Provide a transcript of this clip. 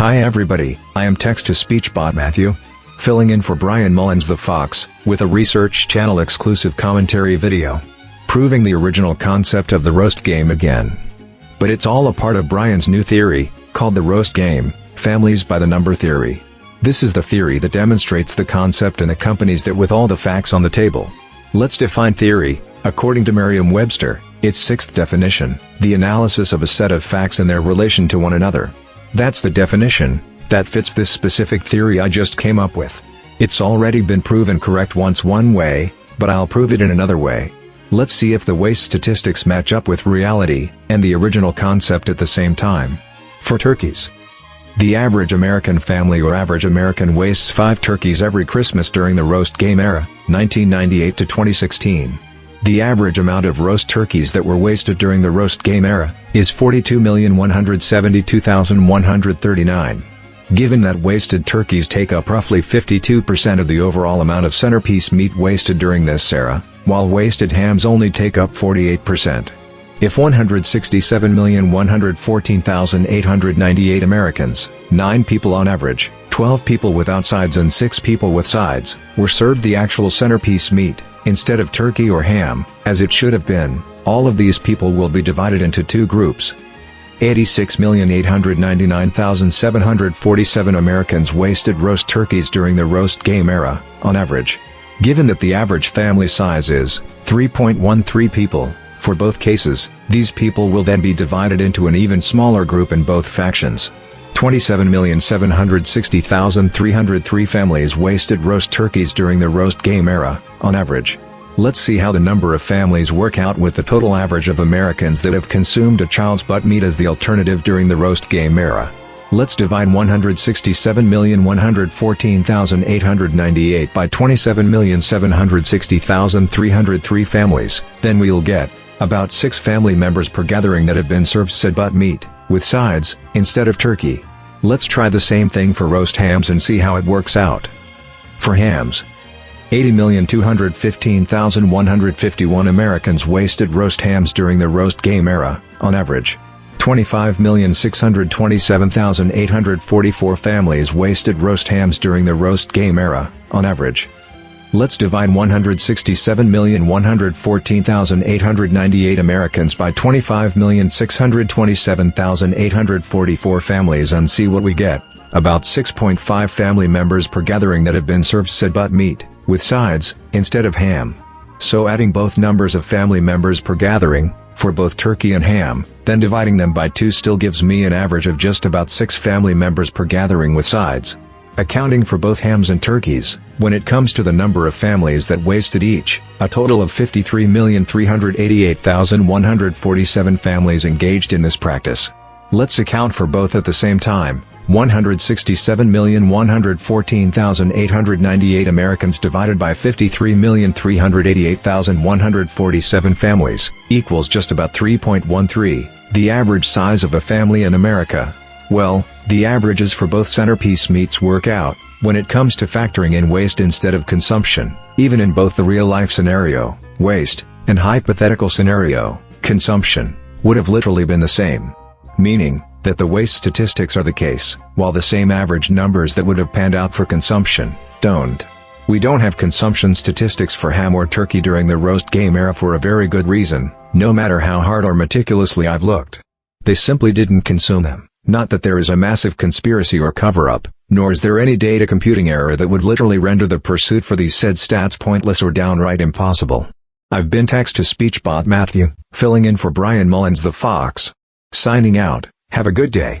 Hi everybody, I am text-to-speech bot Matthew, filling in for Brian Mullins the Fox, with a Research Channel exclusive commentary video, proving the original concept of the roast game again. But it's all a part of Brian's new theory, called the roast game, families by the number theory. This is the theory that demonstrates the concept and accompanies that with all the facts on the table. Let's define theory. According to Merriam-Webster, its sixth definition, the analysis of a set of facts and their relation to one another. That's the definition that fits this specific theory I just came up with. It's already been proven correct once one way, but I'll prove it in another way. Let's see if the waste statistics match up with reality and the original concept at the same time. For turkeys, the average American family or average American wastes 5 turkeys every Christmas during the roast game era, 1998 to 2016. The average amount of roast turkeys that were wasted during the roast game era is 42,172,139. Given that wasted turkeys take up roughly 52% of the overall amount of centerpiece meat wasted during this era, while wasted hams only take up 48%. If 167,114,898 Americans, 9 people on average, 12 people without sides and 6 people with sides, were served the actual centerpiece meat, instead of turkey or ham, as it should have been, all of these people will be divided into 2 groups. 86,899,747 Americans wasted roast turkeys during the roast game era, on average. Given that the average family size is 3.13 people, for both cases, these people will then be divided into an even smaller group in both factions. 27,760,303 families wasted roast turkeys during the roast game era, on average. Let's see how the number of families work out with the total average of Americans that have consumed a child's butt meat as the alternative during the roast game era. Let's divide 167,114,898 by 27,760,303 families, then we'll get about 6 family members per gathering that have been served said butt meat, with sides, instead of turkey. Let's try the same thing for roast hams and see how it works out. For hams, 80,215,151 Americans wasted roast hams during the roast game era, on average. 25,627,844 families wasted roast hams during the roast game era, on average. Let's divide 167,114,898 Americans by 25,627,844 families and see what we get. About 6.5 family members per gathering that have been served said butt meat, with sides, instead of ham. So adding both numbers of family members per gathering, for both turkey and ham, then dividing them by 2 still gives me an average of just about 6 family members per gathering with sides. Accounting for both hams and turkeys, when it comes to the number of families that wasted each, a total of 53,388,147 families engaged in this practice. Let's account for both at the same time. 167,114,898 Americans divided by 53,388,147 families, equals just about 3.13, the average size of a family in America. Well, the averages for both centerpiece meats work out, when it comes to factoring in waste instead of consumption, even in both the real-life scenario, waste, and hypothetical scenario, consumption, would have literally been the same. Meaning, that the waste statistics are the case, while the same average numbers that would have panned out for consumption, don't. We don't have consumption statistics for ham or turkey during the roast game era for a very good reason, no matter how hard or meticulously I've looked. They simply didn't consume them. Not that there is a massive conspiracy or cover-up, nor is there any data computing error that would literally render the pursuit for these said stats pointless or downright impossible. I've been text-to-speech bot Matthew, filling in for Brian Mullins the Fox. Signing out, have a good day.